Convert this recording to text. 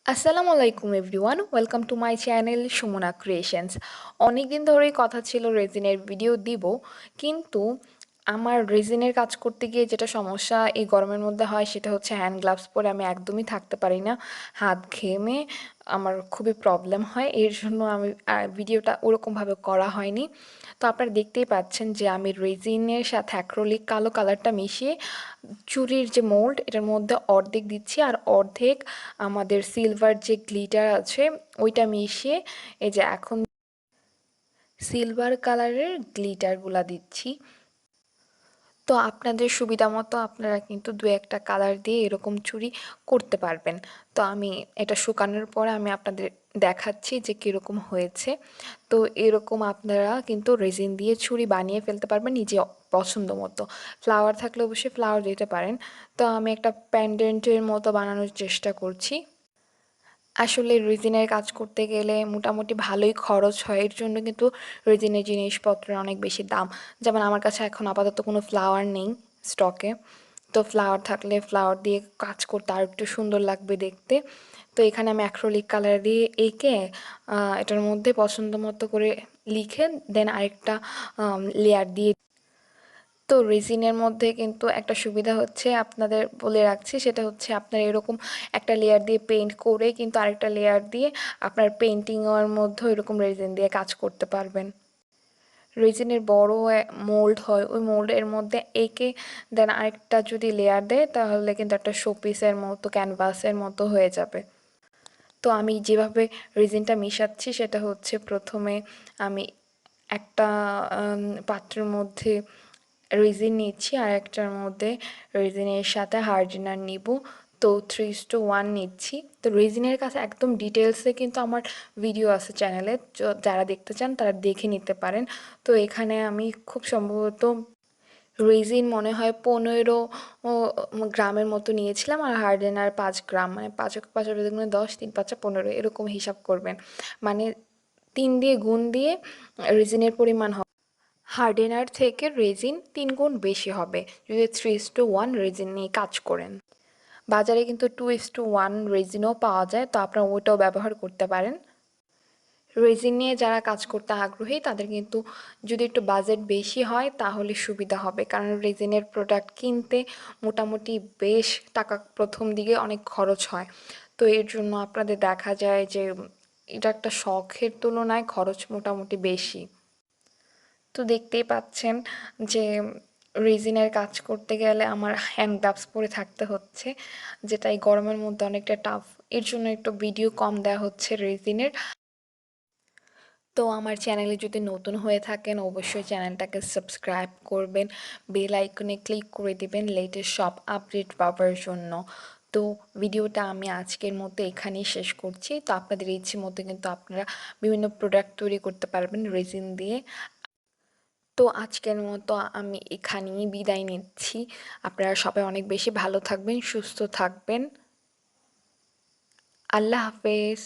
আসসালামু আলাইকুম everyone, welcome to my channel Sumana creations. অনেক দিন ধরেই কথা ছিল রেজিনের ভিডিও দিব, কিন্তু আমার রেজিনের কাজ করতে গিয়ে যেটা সমস্যা এই গরমের মধ্যে হয় সেটা হচ্ছে হ্যান্ড গ্লাভস পরে আমি একদমই থাকতে পারি না। হাত ঘেমে আমার খুবই প্রবলেম হয়, এর জন্য আমি ভিডিওটা ওরকমভাবে করা হয়নি। তো আপনারা দেখতেই পাচ্ছেন যে আমি রেজিনের সাথে অ্যাক্রিলিক কালো কালারটা মিশিয়ে চুড়ির যে মোল্ড এটার মধ্যে অর্ধেক দিচ্ছি, আর অর্ধেক আমাদের সিলভার যে গ্লিটার আছে ওইটা মিশিয়ে এই যে এখন সিলভার কালারের গ্লিটারগুলা দিচ্ছি। তো আপনাদের সুবিধা মতো আপনারা কিন্তু দু একটা কালার দিয়ে এরকম চুড়ি করতে পারবেন। তো আমি এটা শুকানোর পরে আমি আপনাদের দেখাচ্ছি যে কীরকম হয়েছে। তো এরকম আপনারা কিন্তু রেজিন দিয়ে চুড়ি বানিয়ে ফেলতে পারবেন নিজে পছন্দ মতো। ফ্লাওয়ার থাকলে অবশ্যই ফ্লাওয়ার দিতে পারেন। তো আমি একটা প্যান্ডেন্টের মতো বানানোর চেষ্টা করছি। আসলে রেজিনের কাজ করতে গেলে মোটামুটি ভালোই খরচ হয়, এর জন্য কিন্তু রেজিনের জিনিসপত্রের অনেক বেশি দাম। যেমন আমার কাছে এখন আপাতত কোনো ফ্লাওয়ার নেই স্টকে। তো ফ্লাওয়ার থাকলে ফ্লাওয়ার দিয়ে কাজ করতে আর একটু সুন্দর লাগবে দেখতে। তো এখানে আমি অ্যাক্রিলিক কালার দিয়ে এঁকে এটার মধ্যে পছন্দ মতো করে লিখে দেন আরেকটা লেয়ার দিয়ে। তো রেজিনের মধ্যে কিন্তু একটা সুবিধা হচ্ছে আপনাদের বলে রাখছি, সেটা হচ্ছে আপনার এরকম একটা লেয়ার দিয়ে পেইন্ট করে কিন্তু আরেকটা লেয়ার দিয়ে আপনার পেন্টিংয়ের মধ্যেও এরকম রেজিন দিয়ে কাজ করতে পারবেন। রেজিনের বড় মোল্ড হয়, ওই মোল্ডের মধ্যে এঁকে দেন আরেকটা যদি লেয়ার দেয় তাহলে কিন্তু একটা শোপিসের মতো ক্যানভাসের মতো হয়ে যাবে। তো আমি যেভাবে রেজিনটা মেশাচ্ছি সেটা হচ্ছে প্রথমে আমি একটা পাত্রের মধ্যে রেজিন নিচ্ছি, আর একটার মধ্যে রেজিনের সাথে হার্ডেনার নিব। তো 3:1 নিচ্ছি। তো রেজিনের কাছে একদম ডিটেলসে কিন্তু আমার ভিডিও আছে চ্যানেলে, যারা দেখতে চান তারা দেখে নিতে পারেন। তো এখানে আমি খুব সম্ভবত রেজিন মনে হয় 15 গ্রামের মতো নিয়েছিলাম, আর হার্ডেনার 5 গ্রাম, মানে 5 5 10 3 5 15 এরকম হিসাব করবেন। মানে 3 দিয়ে গুণ দিয়ে রেজিনের পরিমাণ হবে। হার্ডেনার থেকে রেজিন 3 গুণ বেশি হবে যদি 3:1 রেজিন নিয়ে কাজ করেন। বাজারে কিন্তু 2:1 রেজিনও পাওয়া যায়, তো আপনারা ওইটাও ব্যবহার করতে পারেন। রেজিন নিয়ে যারা কাজ করতে আগ্রহী তাদের কিন্তু যদি একটু বাজেট বেশি হয় তাহলে সুবিধা হবে, কারণ রেজিনের প্রোডাক্ট কিনতে মোটামুটি বেশ টাকা প্রথম দিকে অনেক খরচ হয়। তো এর জন্য আপনাদের দেখা যায় যে এটা একটা শখের তুলনায় খরচ মোটামুটি বেশি। তো দেখতেই পাচ্ছেন যে রেজিনের কাজ করতে গেলে আমার হ্যান্ড গ্লাভস পরে থাকতে হচ্ছে, যেটা এই গরমের মধ্যে অনেকটা টাফ। এর জন্য একটু ভিডিও কম দেওয়া হচ্ছে রেজিনের। তো আমার চ্যানেলে যদি নতুন হয়ে থাকেন অবশ্যই চ্যানেলটাকে সাবস্ক্রাইব করবেন, বেল আইকনে ক্লিক করে দিবেন লেটেস্ট সব আপডেট পাওয়ার জন্য। তো ভিডিওটা আমি আজকের মতো এখানেই শেষ করছি। তো আপনাদের ইচ্ছে মতো কিন্তু আপনারা বিভিন্ন প্রোডাক্ট তৈরি করতে পারবেন রেজিন দিয়ে। তো আজকের মতো আমি এখানেই বিদায় নিচ্ছি। আপনারা সবাই অনেক বেশি ভালো থাকবেন, সুস্থ থাকবেন। আল্লাহ হাফেজ।